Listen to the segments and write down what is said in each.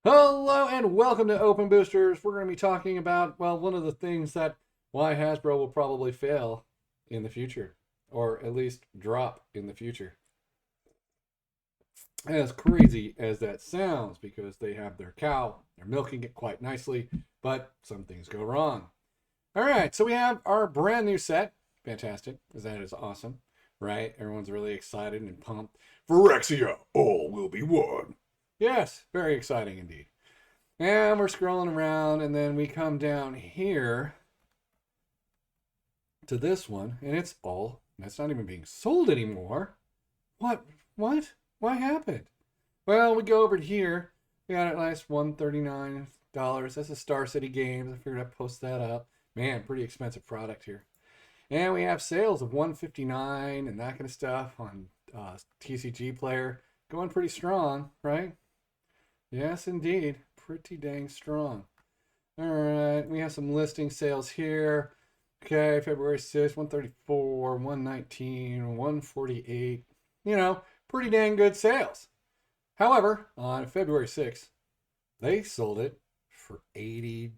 Hello and welcome to Open Boosters. We're going to be talking about, well, one of the things that why Hasbro will probably fail in the future, or at least drop in the future. As crazy as that sounds, because they have their cow, they're milking it quite nicely, but some things go wrong. All right, so we have our brand new set. Fantastic, because that is awesome, right? Everyone's really excited and pumped. Phyrexia, all will be one. Yes, very exciting indeed. And we're scrolling around, and then we come down here to this one, and it's not even being sold anymore. What? What? What happened? Well, we go over to here. We got it last $139. That's a Star City Games. I figured I'd post that up. Man, pretty expensive product here. And we have sales of $159 and that kind of stuff on TCGplayer. Going pretty strong, right? Yes, indeed. Pretty dang strong. All right, we have some listing sales here. Okay, February 6th, 134, 119, 148. You know, pretty dang good sales. However, on February 6th, they sold it for $80.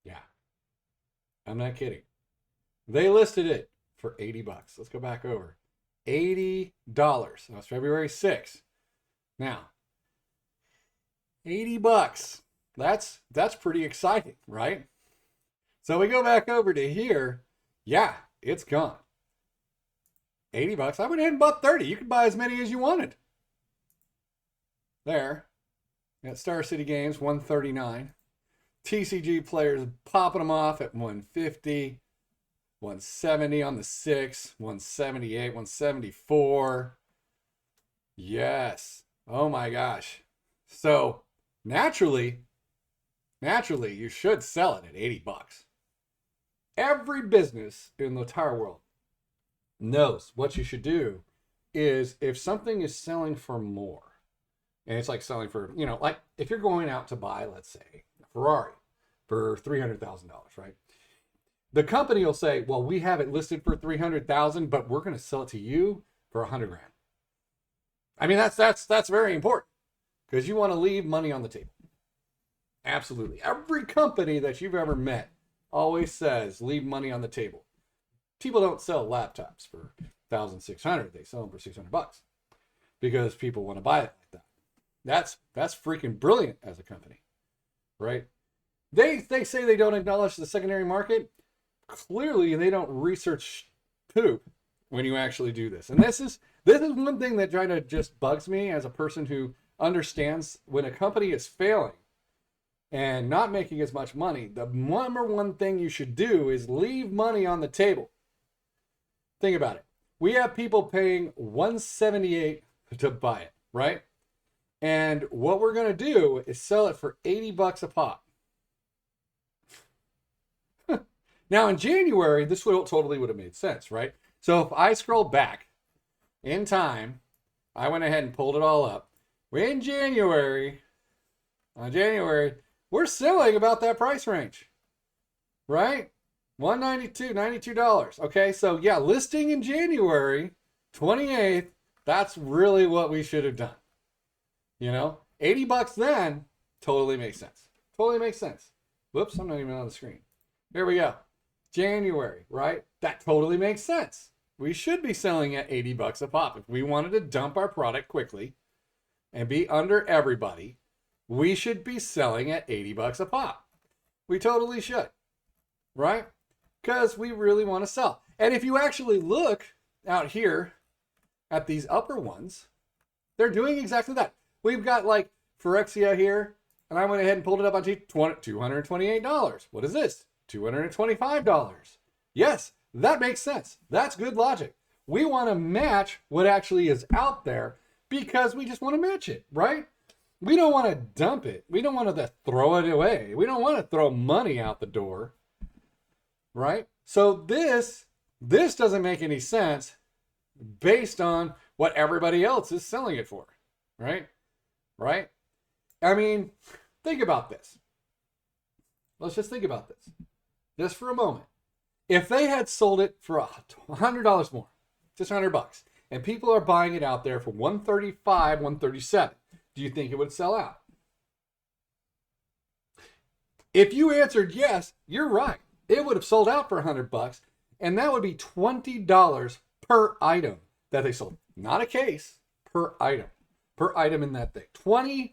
Yeah, I'm not kidding. They listed it for 80 bucks. Let's go back over. $80. That was February 6th. Now, 80 bucks. That's pretty exciting, right? So we go back over to here. Yeah, it's gone. 80 bucks. I went ahead and bought 30. You could buy as many as you wanted. There. At Star City Games, 139. TCGplayer's popping them off at 150. 170 on the 6, 178, 174. Yes. Oh my gosh. So naturally, you should sell it at 80 bucks. Every business in the entire world knows what you should do is if something is selling for more, and it's like selling for, like if you're going out to buy, let's say, a Ferrari for $300,000, right? The company will say, well, we have it listed for 300,000, but we're going to sell it to you for 100 grand. I mean, that's very important because you want to leave money on the table. Absolutely. Every company that you've ever met always says leave money on the table. People don't sell laptops for 1,600. They sell them for 600 bucks because people want to buy it like that. That's freaking brilliant as a company, right? They say they don't acknowledge the secondary market. Clearly, they don't research poop when you actually do this. And this is one thing that kind of just bugs me as a person who understands when a company is failing and not making as much money, the number one thing you should do is leave money on the table. Think about it. We have people paying $178 to buy it, right? And what we're going to do is sell it for 80 bucks a pop. Now, in January, this totally would have made sense, right? So if I scroll back in time, I went ahead and pulled it all up. In January, we're selling about that price range, right? $192, $92. Okay, so yeah, listing in January 28th, that's really what we should have done. 80 bucks then totally makes sense. Totally makes sense. Whoops, I'm not even on the screen. Here we go. January, right? That totally makes sense. We should be selling at 80 bucks a pop. If we wanted to dump our product quickly and be under everybody, we should be selling at 80 bucks a pop. We totally should, right? Because we really want to sell. And if you actually look out here at these upper ones, they're doing exactly that. We've got like Phyrexia here, and I went ahead and pulled it up on $228. What is this? $225. Yes, that makes sense. That's good logic. We want to match what actually is out there because we just want to match it, right? We don't want to dump it. We don't want to throw it away. We don't want to throw money out the door, right? So this doesn't make any sense based on what everybody else is selling it for, right? Right? I mean, think about this. Let's just think about this. Just for a moment. If they had sold it for $100 more, just $100, and people are buying it out there for $135, $137. Do you think it would sell out? If you answered yes, you're right. It would have sold out for $100, and that would be $20 per item that they sold. Not a case, per item in that thing. $20.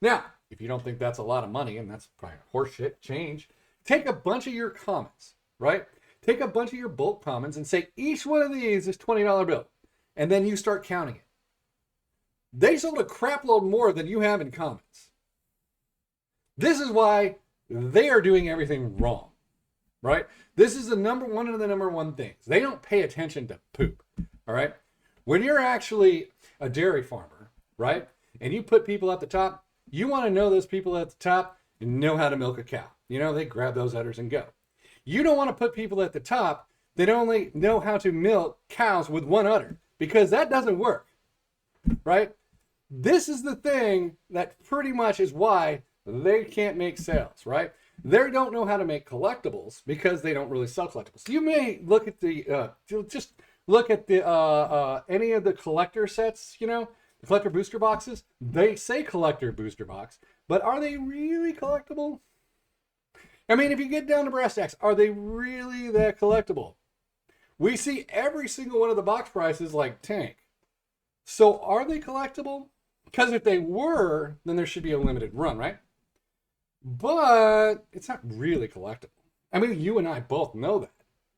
Now, if you don't think that's a lot of money, and that's probably horseshit change, take a bunch of your comments, right? Take a bunch of your bulk comments and say each one of these is $20 bill, and then you start counting it. They sold a crap load more than you have in comments. This is why they are doing everything wrong, right? This is one of the number one things. They don't pay attention to poop, all right? When you're actually a dairy farmer, right, and you put people at the top, you want to know those people at the top know how to milk a cow. You know, they grab those udders and go. You don't want to put people at the top that only know how to milk cows with one udder, because that doesn't work, right? This is the thing that pretty much is why they can't make sales, right? They don't know how to make collectibles because they don't really sell collectibles. You may look at the, just look at the, any of the collector sets, you know, the collector booster boxes. They say collector booster box, but are they really collectible? I mean, if you get down to brass tacks, are they really that collectible? We see every single one of the box prices like tank. So are they collectible? Because if they were, then there should be a limited run, right? But it's not really collectible. I mean, you and I both know that.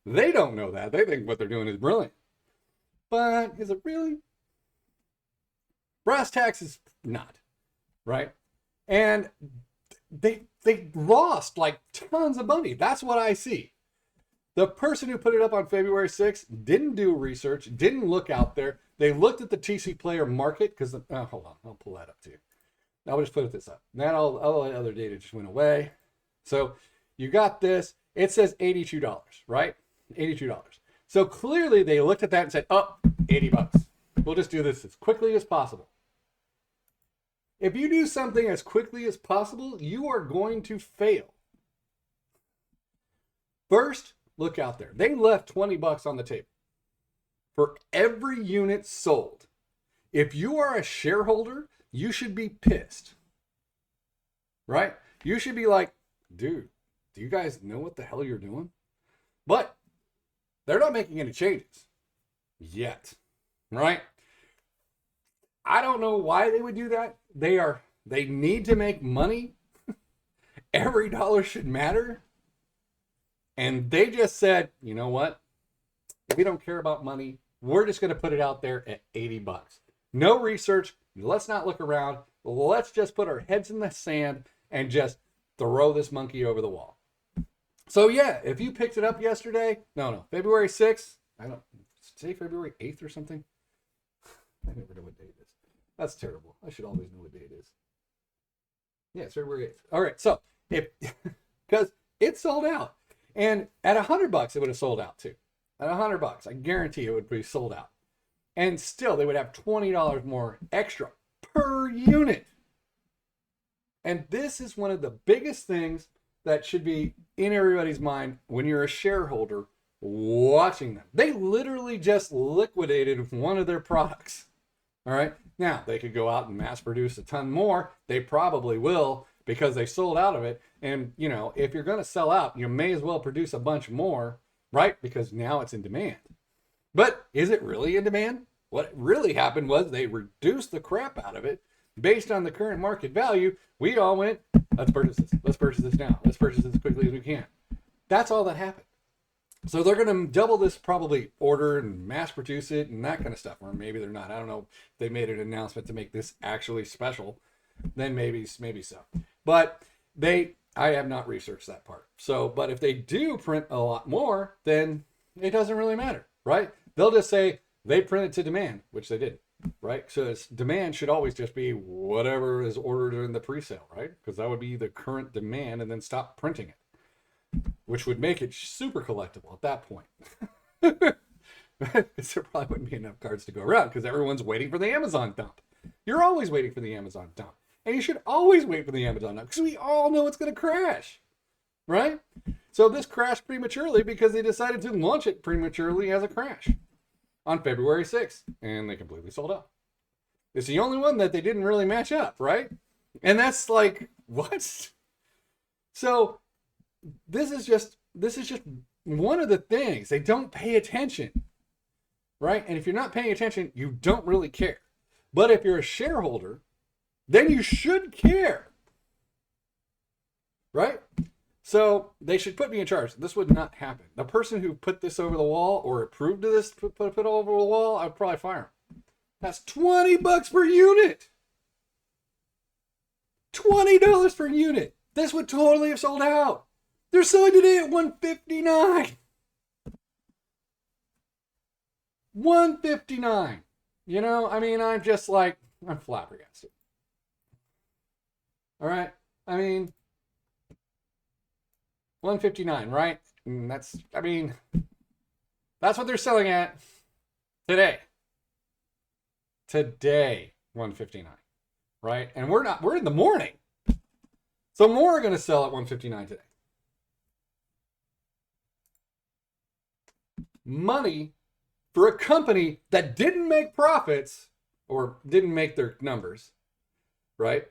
They don't know that. They think what they're doing is brilliant. But is it really? Brass tacks is not, right? And they lost like tons of money. That's what I see. The person who put it up on February 6th didn't do research, didn't look out there. They looked at the TCGplayer market because, hold on, I'll pull that up too. I'll just put this up. Now all the other data just went away. So you got this. It says $82, right? $82. So clearly they looked at that and said, oh, $80. We'll just do this as quickly as possible. If you do something as quickly as possible, you are going to fail. First, look out there. They left $20 on the table for every unit sold. If you are a shareholder, you should be pissed, right? You should be like, dude, do you guys know what the hell you're doing? But they're not making any changes yet, right? I don't know why they would do that. They need to make money. Every dollar should matter. And they just said, you know what? We don't care about money. We're just going to put it out there at $80. No research. Let's not look around. Let's just put our heads in the sand and just throw this monkey over the wall. So yeah, if you picked it up yesterday, February 6th, say February 8th or something. I never know what day it is. That's terrible. I should always know what day it is. Yeah, it's February 8th. All right, so because it sold out. And at $100, it would have sold out too. At $100, I guarantee it would be sold out. And still, they would have $20 more extra per unit. And this is one of the biggest things that should be in everybody's mind when you're a shareholder watching them. They literally just liquidated one of their products. All right. Now, they could go out and mass produce a ton more. They probably will because they sold out of it. And, you know, if you're going to sell out, you may as well produce a bunch more, right? Because now it's in demand. But is it really in demand? What really happened was they reduced the crap out of it based on the current market value. We all went, let's purchase this. Let's purchase this now. Let's purchase this as quickly as we can. That's all that happened. So they're going to double this, probably order and mass produce it and that kind of stuff. Or maybe they're not. I don't know. If they made an announcement to make this actually special. Then maybe so. But I have not researched that part. So, but if they do print a lot more, then it doesn't really matter, right? They'll just say they printed to demand, which they didn't, right? So demand should always just be whatever is ordered in the pre-sale, right? Because that would be the current demand and then stop printing it, which would make it super collectible at that point. Because there probably wouldn't be enough cards to go around because everyone's waiting for the Amazon dump. You're always waiting for the Amazon dump. And you should always wait for the Amazon dump because we all know it's going to crash, right? So this crashed prematurely because they decided to launch it prematurely as a crash. on February 6th, and they completely sold out. It's the only one that they didn't really match up, right? And that's like, what? So this is just one of the things. They don't pay attention, right? And if you're not paying attention, you don't really care. But if you're a shareholder, then you should care, right? So they should put me in charge. This would not happen. The person who put this over the wall or approved of this, put it over the wall, I'd probably fire him. That's $20 per unit. $20 per unit. This would totally have sold out. They're selling today at $159. $159. You know, I mean, I'm just like, I'm flabbergasted. All right. I mean, $159, right? And that's what they're selling at today. Today, $159, right? And we're in the morning. So more are going to sell at $159 today. Money for a company that didn't make profits or didn't make their numbers, right?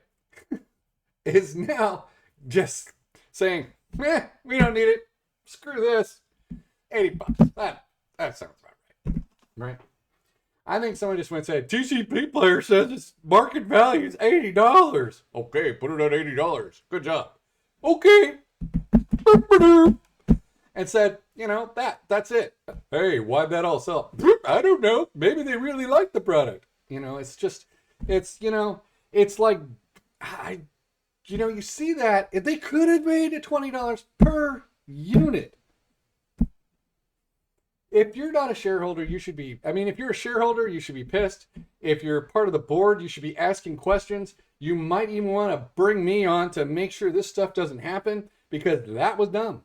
Is now just saying, we don't need it. Screw this. $80. That sounds about right. Right? I think someone just went and said, TCGplayer says its market value is $80. Okay, put it at $80. Good job. Okay. And said, you know, that's it. Hey, why'd that all sell? I don't know. Maybe they really like the product. You know, it's like, you see that. If they could have made it $20 per unit. If you're not a shareholder, you should be, if you're a shareholder, you should be pissed. If you're part of the board, you should be asking questions. You might even want to bring me on to make sure this stuff doesn't happen, because that was dumb.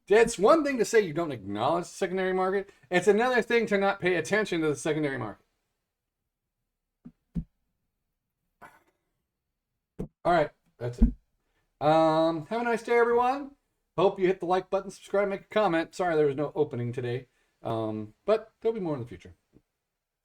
It's one thing to say you don't acknowledge the secondary market. It's another thing to not pay attention to the secondary market. All right, that's it. Have a nice day, everyone. Hope you hit the like button, subscribe, make a comment. Sorry there was no opening today, but there'll be more in the future.